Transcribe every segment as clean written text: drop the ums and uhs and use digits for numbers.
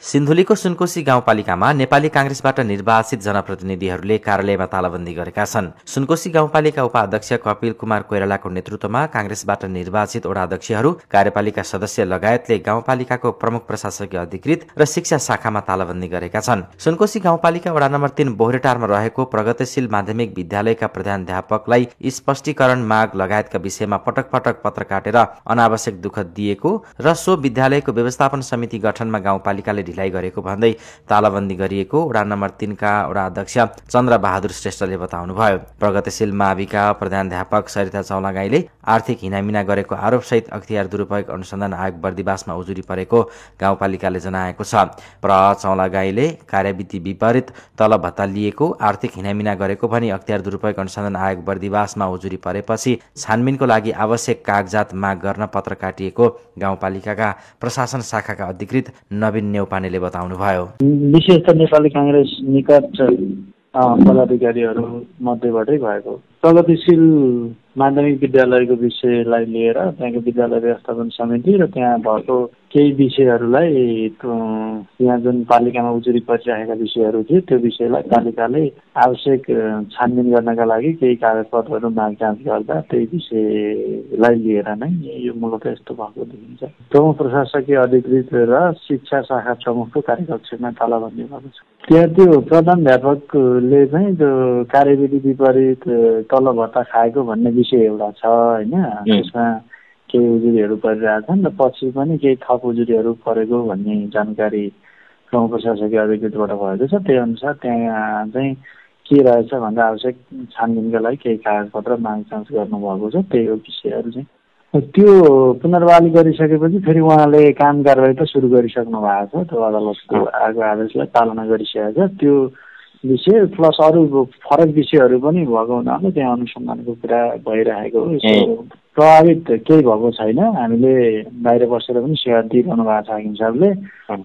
सिन्धुलीको सुनकोशी गाउँपालिकामा नेपाली कांग्रेसबाट निर्वाचित जनप्रतिनिधिहरूले कार्यालयमा तालाबन्दी गरेका छन्। सुनकोशी गाउँपालिका उपाध्यक्ष कपिल कुमार कोइरालाको नेतृत्वमा कांग्रेसबाट निर्वाचित वडाध्यक्षहरू, कार्यपालिका सदस्य लगायतले गाउँपालिकाको प्रमुख प्रशासकीय अधिकृत र शिक्षा शाखामा तालाबन्दी गरेका छन्। सुनकोशी गाउँपालिका वडा नम्बर 3 बोहरेटारमा रहेको प्रगतिशील माध्यमिक विद्यालयका प्रधानाध्यापकलाई स्पष्टीकरण माग लगायतका विषयमा पटक पटक पत्र काटेर अनावश्यक दुःख दिएको र सो विद्यालयको व्यवस्थापन समिति गठनमा गाउँपालिकाले ढिलाइ गरेको भन्दै तालाबन्दी गरिएको वडा नम्बर 3 का वडा अध्यक्ष चन्द्रबहादुर श्रेष्ठले बताउनुभयो। प्रगतिशील माविका प्रधानाध्यापक सरिता चौलागाईले आर्थिक हिनामिना गरेको आरोपसहित अख्तियार दुरुपयोग अनुसन्धान आयोग बर्दिवासमा उजुरी परेको गाउँपालिकाले जनाएको छ। चौलागाईले कार्यविधि विपरीत तलब भत्ता लिएको, आर्थिक हिनामिना गरेको भनी अख्तियार दुरुपयोग अनुसन्धान आयोग बर्दिवासमा उजुरी परेपछि छानबिनको लागि आवश्यक कागजात माग गर्न पत्र काटिएको गाउँपालिकाका प्रशासन शाखाका अधिकृत नवीन नेउपानेले बताउनुभयो। विशेष त नेपाली कांग्रेस निकट पदाधिकारीहरू मध्येबाटै भएको प्रगतिशील माध्यमिक विद्यालयको विषयलाई लिएर त्यहाँको विद्यालय व्यवस्थापन समिति र त्यहाँ भएको केही विषयहरूलाई यहाँ जुन पालिकामा उजुरी परिरहेका विषयहरू थिए त्यो विषयलाई पालिकाले आवश्यक छानबिन गर्नका लागि केही कागजपत्रहरू माग जाँच गर्दा त्यही विषयलाई लिएर नै यो मूलतः यस्तो भएको देखिन्छ। प्रमुख प्रशासकीय अधिकृत र शिक्षा शाखा प्रमुखको कार्यकक्षमा तालाबन्दी भएको छ। त्यहाँ त्यो प्रधानाध्यापकले चाहिँ त्यो कार्यविधि विपरीत तलब भत्ता खाएको भन्ने विषय एउटा छ होइन। त्यसमा केही उजुरीहरू परिरहेछन् र पछि पनि केही थप उजुरीहरू परेको भन्ने जानकारी प्रमुख प्रशासकीय अधिकृतबाट भएको छ। त्यही अनुसार त्यहाँ चाहिँ के रहेछ भन्दा आवश्यक छानबिनका लागि केही कागजपत्र माग जाँच गर्नुभएको छ। त्यही हो विषयहरू चाहिँ। त्यो पुनर्बहाली गरिसकेपछि फेरि उहाँले काम कारबाही त सुरु गरिसक्नु भएको छ। त्यो अदालतको आएको आदेशलाई पालना गरिसकेको छ। त्यो विषय प्लस अरू फरक विषयहरू पनि भएको हुनाले त्यहाँ अनुसन्धानको कुरा भइरहेको हो। प्रभावित केही भएको छैन। हामीले बाहिर बसेर पनि सेवा दिइरहनु भएको छ हाकिम साहबले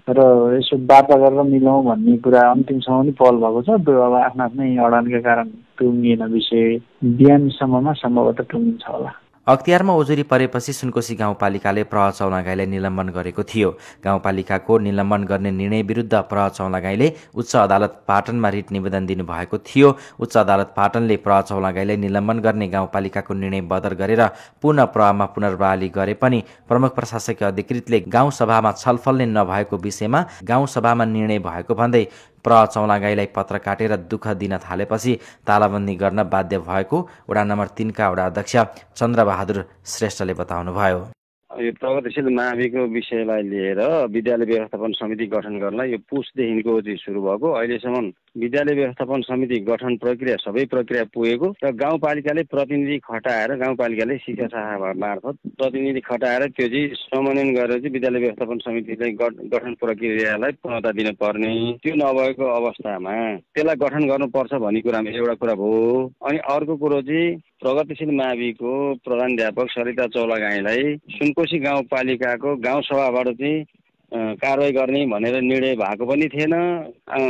र यसो वार्ता गरेर मिलाउँ भन्ने कुरा अन्तिमसम्म पनि पहल भएको छ। त्यो अब आफ्नो आफ्नै अडानका कारण टुङ्गिएन विषय बिहानसम्ममा सम्भवतः टुङ्गिन्छ होला। अख्तियारमा उजुरी परेपछि सुनकोशी गाउँपालिकाले प्रहर चौलागाईलाई निलम्बन गरेको थियो। गाउँपालिकाको निलम्बन गर्ने निर्णय विरुद्ध प्रहर चौलागाईले उच्च अदालत पाटनमा रिट निवेदन दिनुभएको थियो। उच्च अदालत पाटनले प्रहर चौलागाईलाई निलम्बन गर्ने गाउँपालिकाको निर्णय बदर गरेर पुनः प्रहरमा पुनर्बहाली गरे पनि प्रमुख प्रशासकीय अधिकृतले गाउँसभामा छलफल नै नभएको विषयमा गाउँसभामा निर्णय भएको भन्दै प्रहर चौलागाईलाई पत्र काटेर दुःख दिन थालेपछि तालाबन्दी गर्न बाध्य भएको वडा नम्बर 3 का वडा अध्यक्ष चन्द्रबहादुर श्रेष्ठले बताउनुभयो। यो प्रगतिशील माविको विषयलाई लिएर विद्यालय व्यवस्थापन समिति गठन गर्न यो पुसदेखिको चाहिँ सुरु भएको। अहिलेसम्म विद्यालय व्यवस्थापन समिति गठन प्रक्रिया सबै प्रक्रिया पुगेको र गाउँपालिकाले प्रतिनिधि खटाएर गाउँपालिकाले शिक्षा शाखा मार्फत प्रतिनिधि खटाएर त्यो चाहिँ समन्वयन गरेर चाहिँ विद्यालय व्यवस्थापन समितिलाई गठन प्रक्रियालाई पूर्णता दिन पर्ने। त्यो नभएको अवस्थामा त्यसलाई गठन गर्नुपर्छ भन्ने कुरामा एउटा कुरा भयो। अनि अर्को कुरो चाहिँ प्रगतिशील माविको प्रधानाध्यापक सरिता चौलागाईलाई सुनकोशी गाउँपालिकाको गाउँसभाबाट चाहिँ कारवाही गर्ने भनेर निर्णय भएको पनि थिएन।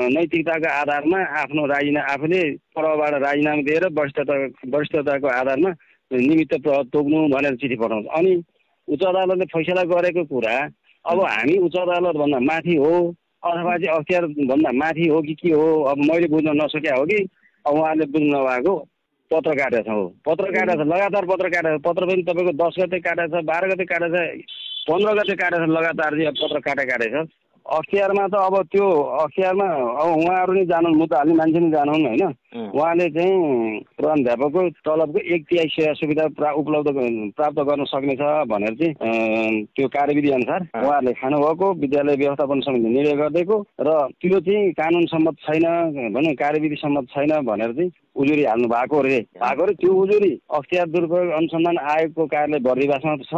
नैतिकताको आधारमा आफ्नो आफूले प्रहबाट राजीनामा दिएर वरिष्ठताको आधारमा निमित्त प्रहर तोक्नु भनेर चिठी पठाउँछ। अनि उच्च अदालतले फैसला गरेको कुरा अब हामी उच्च अदालतभन्दा माथि हो अथवा चाहिँ अख्तियार भन्दा माथि हो कि के हो, अब मैले बुझ्न नसकेको हो कि अब उहाँले बुझ्नु नभएको पत्र काटेको छ। पत्र काटेको छ, लगातार पत्र काटेको छ। पत्र पनि तपाईँको 10 गते काटेको छ, 12 गते काटेको छ, 15 गते काटेको छ। लगातार चाहिँ पत्र काटेको छ। अख्तियारमा त अब त्यो अख्तियारमा अब उहाँहरू नै जानुहुन्, म त हाल्ने मान्छे नै जानुहुन् होइन। उहाँले चाहिँ प्रधानाध्यापकको तलबको 1/3 सेवा सुविधा प्राप्त गर्न सक्नेछ भनेर चाहिँ त्यो कार्यविधि अनुसार उहाँहरूले खानुभएको विद्यालय व्यवस्थापन समिति निर्णय गरिदिएको र त्यो चाहिँ कानुन सम्मत छैन भने कार्यविधि सम्मत छैन भनेर चाहिँ उजुरी हाल्नु भएको रे। त्यो उजुरी अख्तियार दुरुपयोग अनुसन्धान आयोगको कार्यालय बर्दिवासमा छ।